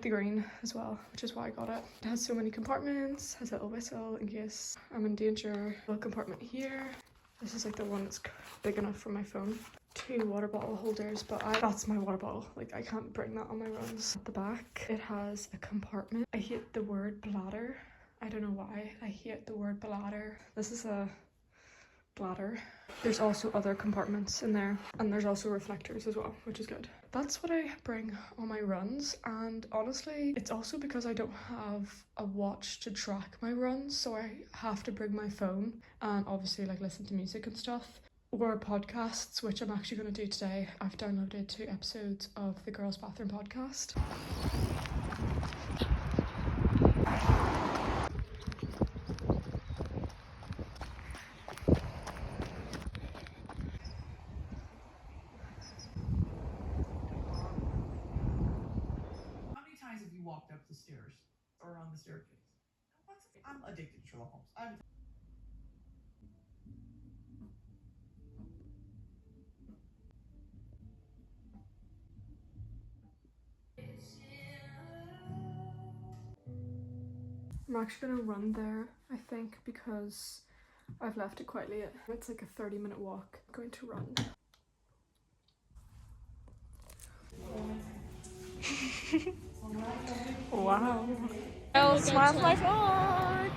like the green as well, which is why I got it. It has so many compartments, has a little whistle in case I'm in danger. A little compartment here. This is like the one that's big enough for my phone. 2 water bottle holders, but that's my water bottle. Like, I can't bring that on my runs. At the back, it has a compartment. I hate the word bladder. I don't know why. I hate the word bladder. This is a bladder. There's also other compartments in there, and there's also reflectors as well, which is good. That's what I bring on my runs, and honestly, it's also because I don't have a watch to track my runs, so I have to bring my phone and obviously like listen to music and stuff. Or podcasts, which I'm actually going to do today. I've downloaded 2 episodes of the Girls Bathroom podcast. How many times have you walked up the stairs or on the staircase? I'm addicted to Sherlock Holmes. I'm actually going to run there, I think, because I've left it quite late. It's like a 30-minute walk. I'm going to run. Wow. I'll smile for my vlog!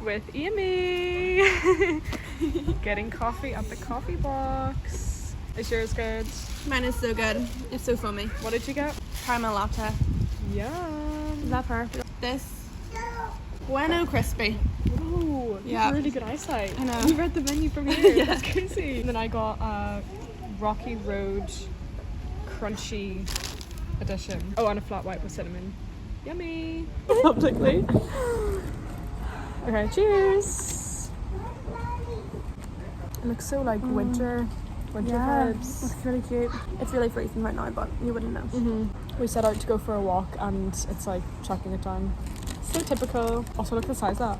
With Amy! Getting coffee at the coffee box. Is yours good? Mine is so good. It's so foamy. What did you get? Caramel latte. Yum! Is that perfect? This Bueno crispy. Ooh, you have really good eyesight. I know. You read the menu from here. Yeah. That's crazy. And then I got a Rocky Road crunchy edition. Oh, and a flat white with cinnamon. Yummy. Publicly. Okay, cheers. It looks so like winter vibes. It's really cute. It's really freezing right now, but you wouldn't know. We set out to go for a walk and it's like tracking it down. So typical. Also, look at the size of that.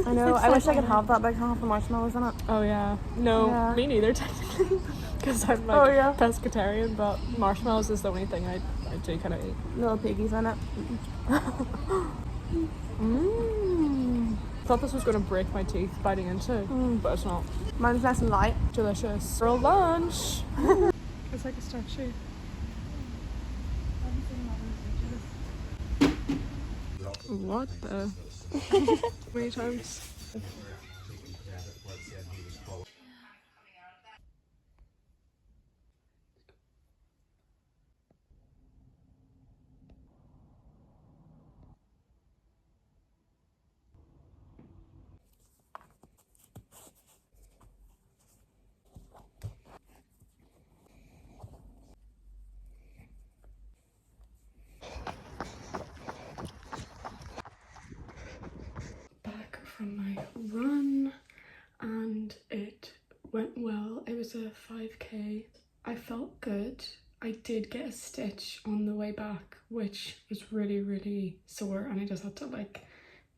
I know. I wish I could have that, but I can't have the marshmallows in it. Oh yeah. No, Yeah. me neither technically. Because I'm like pescatarian, but marshmallows is the only thing I do kind of eat. Little piggies in it. Thought this was going to break my teeth biting into, but it's not. Mine's nice and light. Delicious. For lunch. It's like a statue. What the? Many times. From my run and it went well. It was a 5k. I felt good. I did get a stitch on the way back, which was really sore, and I just had to like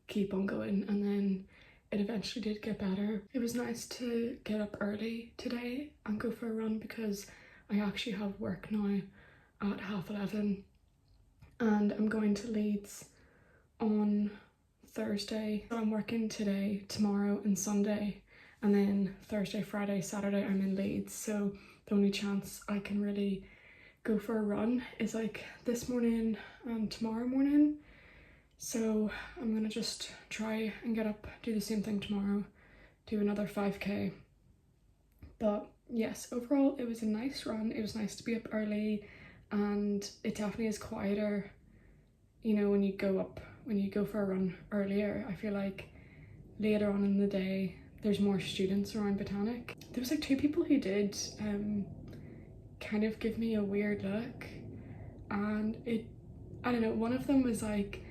keep on going, and then it eventually did get better. It was nice to get up early today and go for a run because I actually have work now at 11:30 and I'm going to Leeds on Thursday. So I'm working today, tomorrow and Sunday, and then Thursday, Friday, Saturday I'm in Leeds, so the only chance I can really go for a run is like this morning and tomorrow morning. So I'm gonna just try and get up, do the same thing tomorrow, do another 5k. But yes, overall it was a nice run. It was nice to be up early, and it definitely is quieter, you know, when you go for a run earlier. I feel like later on in the day there's more students around Botanic. There was like 2 people who did kind of give me a weird look, and I don't know, one of them was like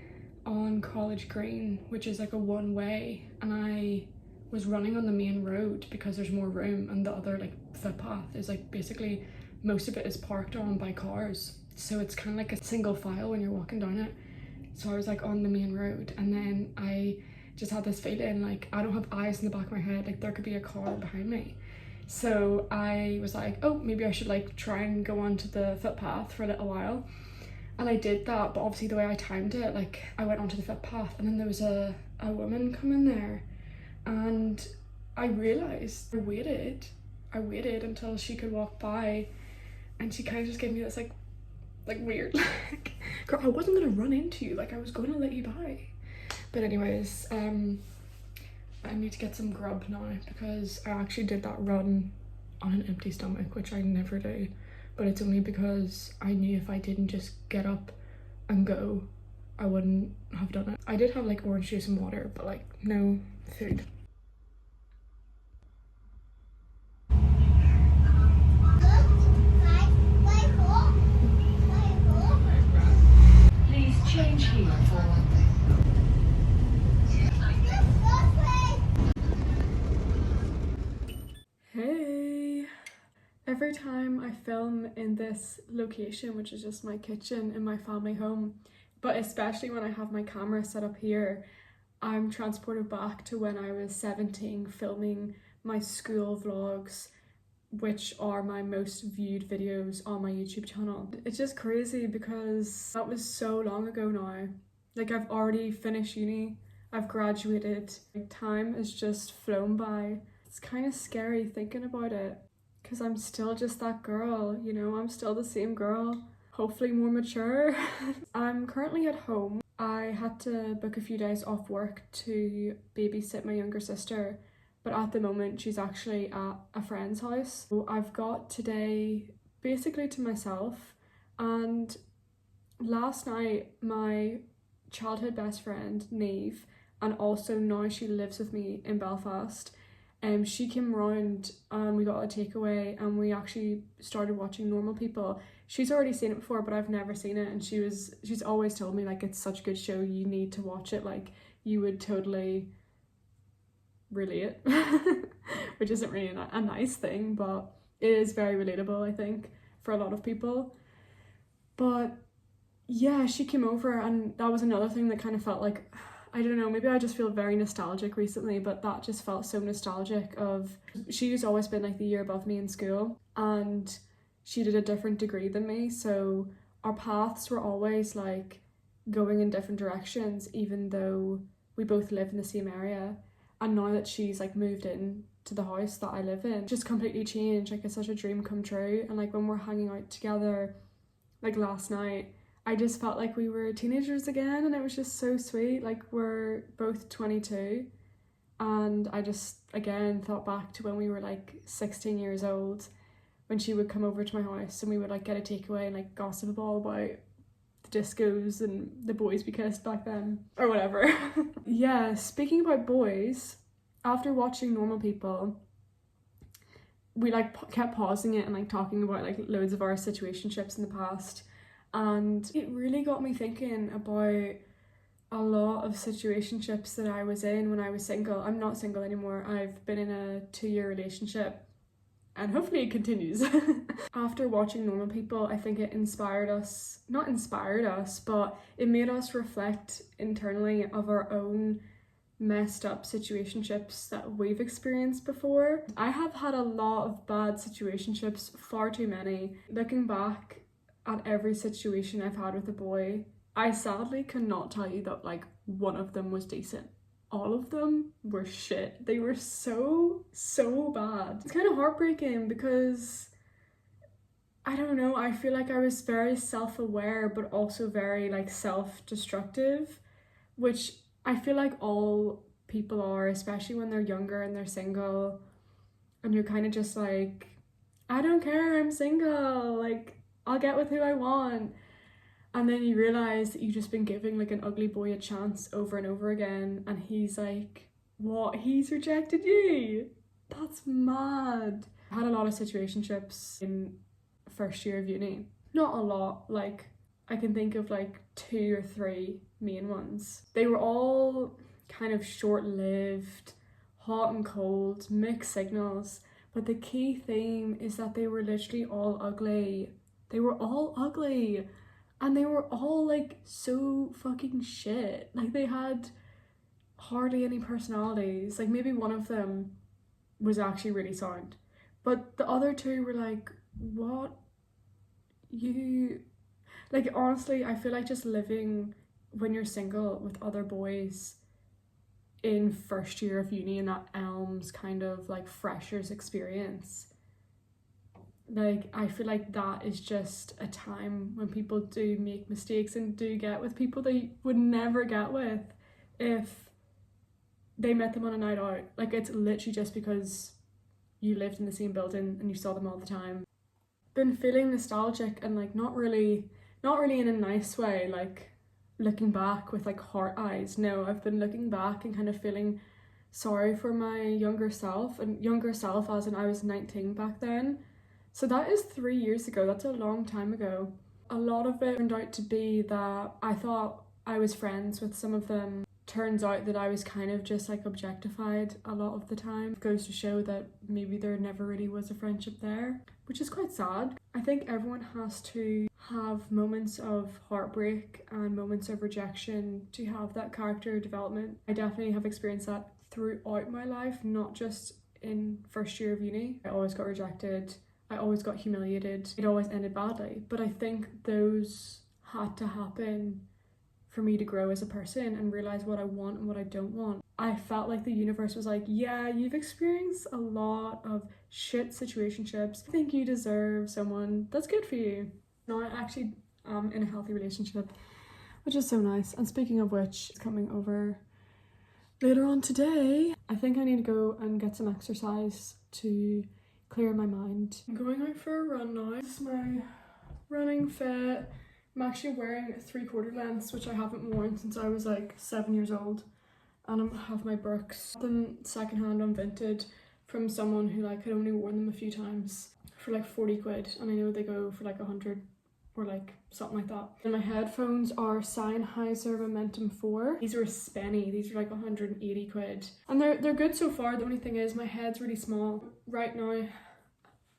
on College Green, which is like a one-way, and I was running on the main road because there's more room, and the other like footpath is like basically most of it is parked on by cars, so it's kind of like a single file when you're walking down it. So I was like on the main road, and then I just had this feeling like I don't have eyes in the back of my head, like there could be a car behind me. So I was like, oh, maybe I should like try and go onto the footpath for a little while. And I did that, but obviously the way I timed it, like I went onto the footpath and then there was a woman coming there, and I realised I waited until she could walk by, and she kind of just gave me this like weird like, girl, I wasn't gonna run into you, like I was gonna let you by. But anyways, I need to get some grub now because I actually did that run on an empty stomach, which I never do. But it's only because I knew if I didn't just get up and go, I wouldn't have done it. I did have like orange juice and water, but like no food. Please change here for... Hey! Every time I film in this location, which is just my kitchen in my family home, but especially when I have my camera set up here, I'm transported back to when I was 17 filming my school vlogs, which are my most viewed videos on my YouTube channel. It's just crazy because that was so long ago now. Like, I've already finished uni, I've graduated, like, time has just flown by. It's kind of scary thinking about it, because I'm still just that girl, you know, I'm still the same girl, hopefully more mature. I'm currently at home. I had to book a few days off work to babysit my younger sister, but at the moment she's actually at a friend's house. So I've got today basically to myself, and last night my childhood best friend, Neve, and also now she lives with me in Belfast, she came round and we got a takeaway and we actually started watching Normal People. She's already seen it before, but I've never seen it, and she's always told me like it's such a good show, you need to watch it, like you would totally relate. Which isn't really a nice thing, but it is very relatable, I think, for a lot of people. But yeah, she came over and that was another thing that kind of felt like, I don't know, maybe I just feel very nostalgic recently, but that just felt so nostalgic of, she's always been like the year above me in school and she did a different degree than me, so our paths were always like going in different directions even though we both live in the same area. And now that she's like moved in to the house that I live in, just completely changed. Like, it's such a dream come true. And like when we're hanging out together, like last night, I just felt like we were teenagers again, and it was just so sweet. Like, we're both 22, and I just again thought back to when we were like 16 years old, when she would come over to my house and we would like get a takeaway and like gossip all about the discos and the boys we kissed back then, or whatever. Yeah, speaking about boys, after watching Normal People, we like kept pausing it and like talking about like loads of our situationships in the past. And it really got me thinking about a lot of situationships that I was in when I was single. I'm not single anymore. I've been in a 2-year relationship and hopefully it continues. After watching Normal People, I think it not inspired us, but it made us reflect internally of our own messed up situationships that we've experienced before. I have had a lot of bad situationships, far too many. Looking back at every situation I've had with a boy, I sadly cannot tell you that like one of them was decent. All of them were shit. They were so bad. It's kind of heartbreaking because I don't know, I feel like I was very self-aware but also very like self-destructive, which I feel like all people are, especially when they're younger and they're single and you're kind of just like, I don't care, I'm single, like I'll get with who I want. And then you realise that you've just been giving like an ugly boy a chance over and over again, and he's like, what? He's rejected you? That's mad. I had a lot of situationships in first year of uni. Not a lot, like I can think of like 2 or 3 main ones. They were all kind of short-lived, hot and cold, mixed signals, but the key theme is that they were literally all ugly. They were all ugly. And they were all like so fucking shit. Like, they had hardly any personalities. Like, maybe one of them was actually really sound, But the other two were like, what? You... Like, honestly, I feel like just living when you're single with other boys in first year of uni and that Elms kind of like freshers experience, like I feel like that is just a time when people do make mistakes and do get with people they would never get with if they met them on a night out. Like, it's literally just because you lived in the same building and you saw them all the time. Been feeling nostalgic and like not really in a nice way, like looking back with like heart eyes. No, I've been looking back and kind of feeling sorry for my younger self, and younger self as in I was 19 back then. So that is 3 years ago. That's a long time ago. A lot of it turned out to be that I thought I was friends with some of them. Turns out that I was kind of just like objectified a lot of the time. It goes to show that maybe there never really was a friendship there, which is quite sad. I think everyone has to have moments of heartbreak and moments of rejection to have that character development. I definitely have experienced that throughout my life, not just in first year of uni. I always got rejected, I always got humiliated, it always ended badly. But I think those had to happen for me to grow as a person and realize what I want and what I don't want. I felt like the universe was like, yeah, you've experienced a lot of shit situationships. I think you deserve someone that's good for you. Now I actually am in a healthy relationship, which is so nice. And speaking of which, it's coming over later on today. I think I need to go and get some exercise to clear my mind. I'm going out for a run now. This is my running fit. I'm actually wearing 3/4 lengths, which I haven't worn since I was like 7 years old. And I have my Brooks. Them secondhand on Vinted from someone who like had only worn them a few times for like 40 quid. And I know they go for like 100 or like something like that. And my headphones are Sennheiser Momentum 4. These are a spenny. These are like 180 quid. And they're good so far. The only thing is my head's really small. Right now,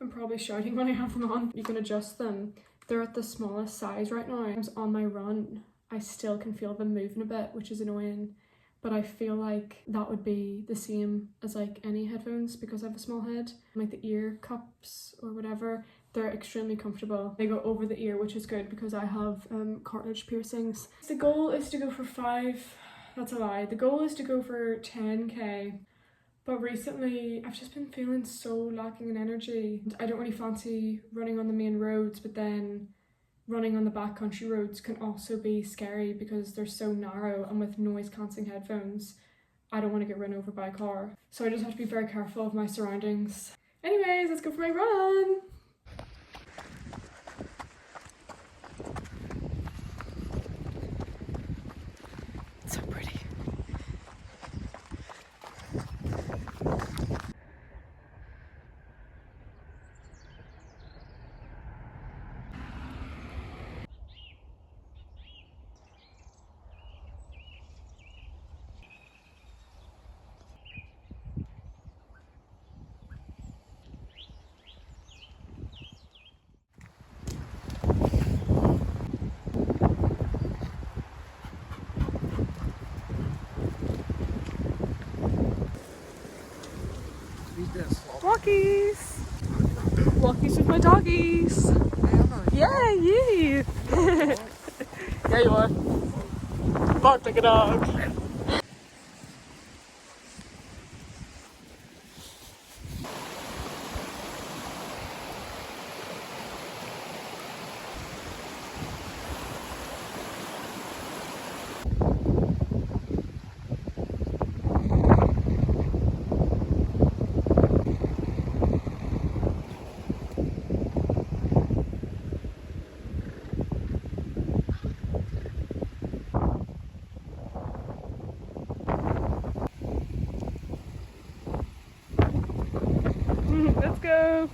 I'm probably shouting when I have them on. You can adjust them. They're at the smallest size right now. On my run, I still can feel them moving a bit, which is annoying. But I feel like that would be the same as like any headphones because I have a small head. Like the ear cups or whatever, they're extremely comfortable. They go over the ear, which is good because I have cartilage piercings. The goal is to go for 5, that's a lie. The goal is to go for 10k. But recently, I've just been feeling so lacking in energy. I don't really fancy running on the main roads, but then running on the backcountry roads can also be scary because they're so narrow, and with noise-cancelling headphones, I don't want to get run over by a car. So I just have to be very careful of my surroundings. Anyways, let's go for my run! It's so pretty. Walkies! Walkies with my doggies! Yeah, you! There you are. Bark like a dog. Let's go!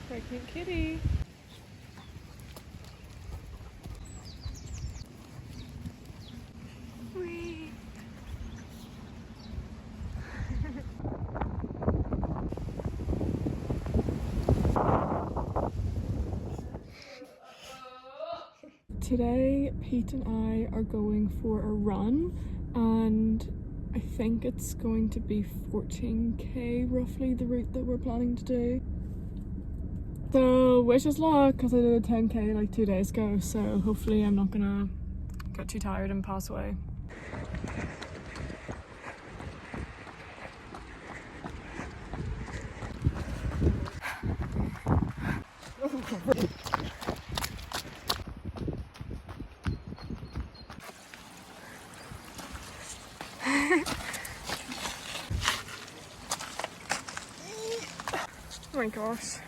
Pregnant kitty. Whee! Today, Pete and I are going for a run, and I think it's going to be 14k roughly, the route that we're planning to do. So wish us luck, because I did a 10k like 2 days ago, so hopefully I'm not gonna get too tired and pass away. Oh my gosh.